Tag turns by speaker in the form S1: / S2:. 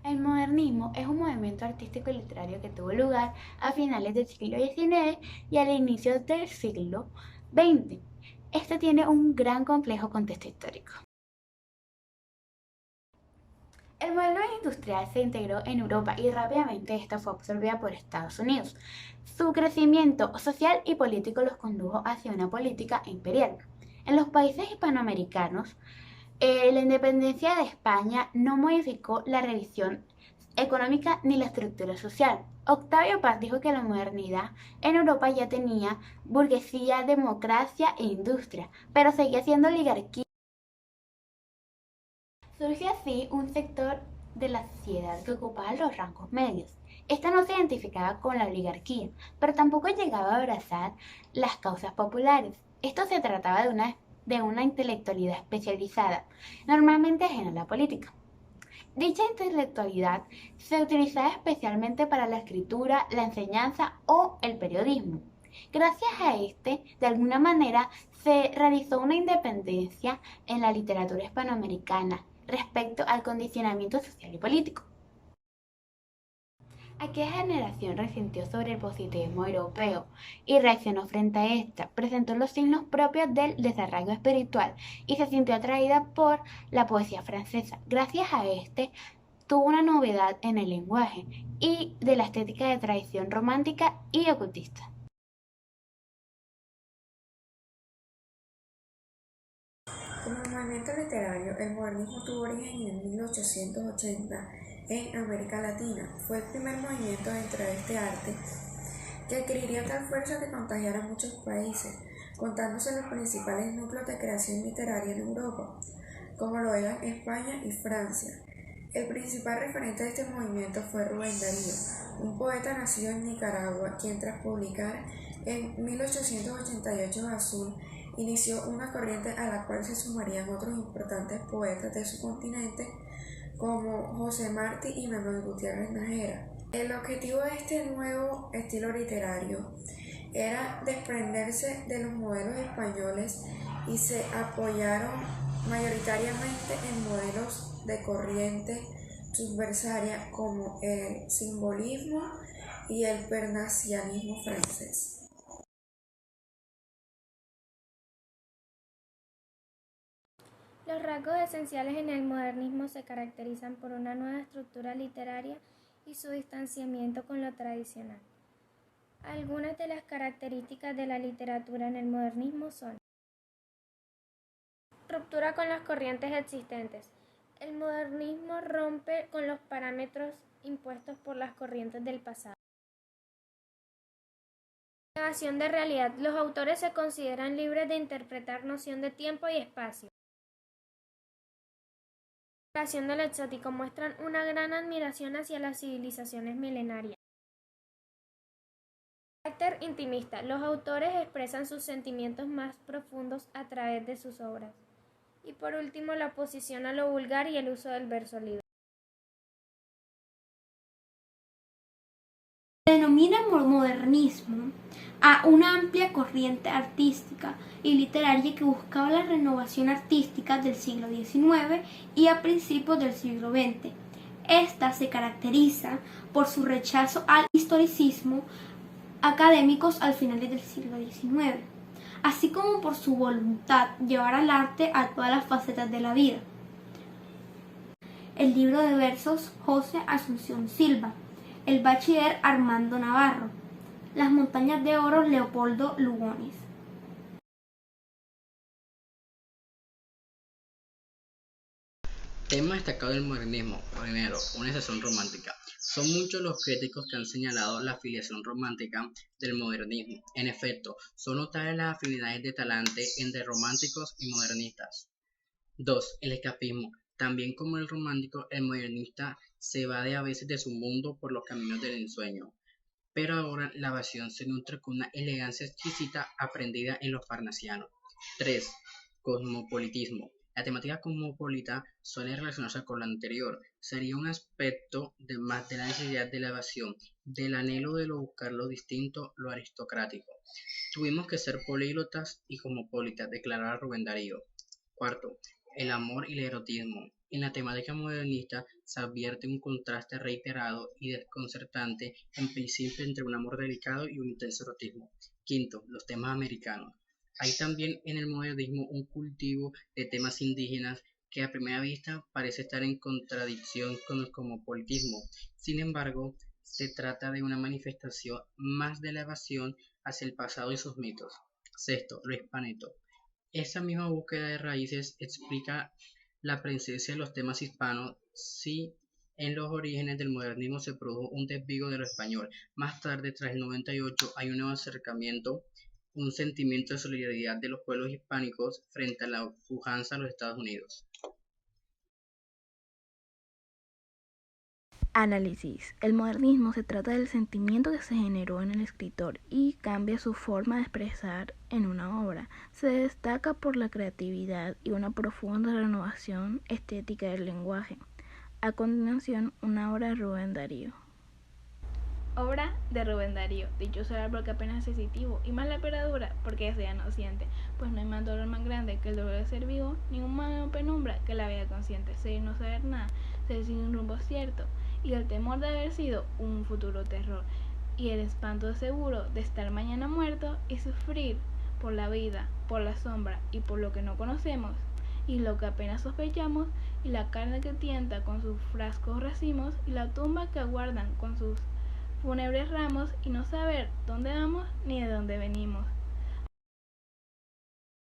S1: El modernismo es un movimiento artístico y literario que tuvo lugar a finales del siglo XIX y al inicio del siglo XX. Este tiene un gran complejo contexto histórico. El modelo industrial se integró en Europa y rápidamente esta fue absorbida por Estados Unidos. Su crecimiento social y político los condujo hacia una política imperial. En los países hispanoamericanos, la independencia de España no modificó la revisión económica ni la estructura social. Octavio Paz dijo que la modernidad en Europa ya tenía burguesía, democracia e industria, pero seguía siendo oligarquía. Surge así un sector de la sociedad que ocupaba los rangos medios. Esta no se identificaba con la oligarquía, pero tampoco llegaba a abrazar las causas populares. Esto se trataba de una intelectualidad especializada, normalmente ajena a la política. Dicha intelectualidad se utilizaba especialmente para la escritura, la enseñanza o el periodismo. Gracias a de alguna manera, se realizó una independencia en la literatura hispanoamericana respecto al condicionamiento social y político. Aquella generación resintió sobre el positivismo europeo y reaccionó frente a esta, presentó los signos propios del desarraigo espiritual y se sintió atraída por la poesía francesa. Gracias a tuvo una novedad en el lenguaje y de la estética de tradición romántica y ocultista.
S2: Como movimiento literario, el modernismo tuvo origen en 1880 en América Latina. Fue el primer movimiento dentro de este arte que adquiriría tal fuerza que contagiara a muchos países, contándose los principales núcleos de creación literaria en Europa, como lo eran España y Francia. El principal referente de este movimiento fue Rubén Darío, un poeta nacido en Nicaragua, quien tras publicar en 1888 Azul, inició una corriente a la cual se sumarían otros importantes poetas de su continente como José Martí y Manuel Gutiérrez Nájera. El objetivo de este nuevo estilo literario era desprenderse de los modelos españoles y se apoyaron mayoritariamente en modelos de corriente subversaria como el simbolismo y el parnasianismo francés.
S3: Los rasgos esenciales en el modernismo se caracterizan por una nueva estructura literaria y su distanciamiento con lo tradicional. Algunas de las características de la literatura en el modernismo son: ruptura con las corrientes existentes. El modernismo rompe con los parámetros impuestos por las corrientes del pasado. Negación de realidad. Los autores se consideran libres de interpretar noción de tiempo y espacio. Exploración del exótico. Muestran una gran admiración hacia las civilizaciones milenarias. Carácter intimista. Los autores expresan sus sentimientos más profundos a través de sus obras. Y por último, la oposición a lo vulgar y el uso del verso libre.
S4: Denomina modernismo a una amplia corriente artística y literaria que buscaba la renovación artística del siglo XIX y a principios del siglo XX. Esta se caracteriza por su rechazo al historicismo académicos al final del siglo XIX, así como por su voluntad de llevar al arte a todas las facetas de la vida. El libro de versos José Asunción Silva, el bachiller Armando Navarro, las montañas de oro Leopoldo Lugones.
S5: Tema destacado del modernismo. Primero, una excepción romántica. Son muchos los críticos que han señalado la afiliación romántica del modernismo. En efecto, son notables las afinidades de talante entre románticos y modernistas. 2. El escapismo. También como el romántico, el modernista se evade a veces de su mundo por los caminos del ensueño. Pero ahora la evasión se nutre con una elegancia exquisita aprendida en los parnasianos. 3. Cosmopolitismo. La temática cosmopolita suele relacionarse con lo anterior. Sería un aspecto más de la necesidad de la evasión, del anhelo de buscar lo distinto, lo aristocrático. Tuvimos que ser políglotas y cosmopolitas, declaraba Rubén Darío. 4. El amor y el erotismo. En la temática modernista se advierte un contraste reiterado y desconcertante en principio entre un amor delicado y un intenso erotismo. Quinto, los temas americanos. Hay también en el modernismo un cultivo de temas indígenas que a primera vista parece estar en contradicción con el cosmopolitismo. Sin embargo, se trata de una manifestación más de la evasión hacia el pasado y sus mitos. Sexto, lo hispaneto. Esa misma búsqueda de raíces explica la presencia de los temas hispanos si en los orígenes del modernismo se produjo un desvío de lo español. Más tarde, tras el 98, hay un nuevo acercamiento, un sentimiento de solidaridad de los pueblos hispánicos frente a la pujanza de los Estados Unidos.
S6: Análisis. El modernismo se trata del sentimiento que se generó en el escritor y cambia su forma de expresar en una obra. Se destaca por la creatividad y una profunda renovación estética del lenguaje. A continuación, una obra de Rubén Darío.
S3: Obra de Rubén Darío. Dichoso el árbol que apenas es sensitivo, y más la peradura porque ese ya no siente, pues no hay más dolor más grande que el dolor de ser vivo, ni un mano penumbra que la vida consciente. Seguir no saber nada, ser sin un rumbo cierto, y el temor de haber sido un futuro terror, y el espanto seguro de estar mañana muerto, y sufrir por la vida, por la sombra, y por lo que no conocemos, y lo que apenas sospechamos, y la carne que tienta con sus frascos racimos, y la tumba que aguardan con sus fúnebres ramos, y no saber dónde vamos ni de dónde venimos.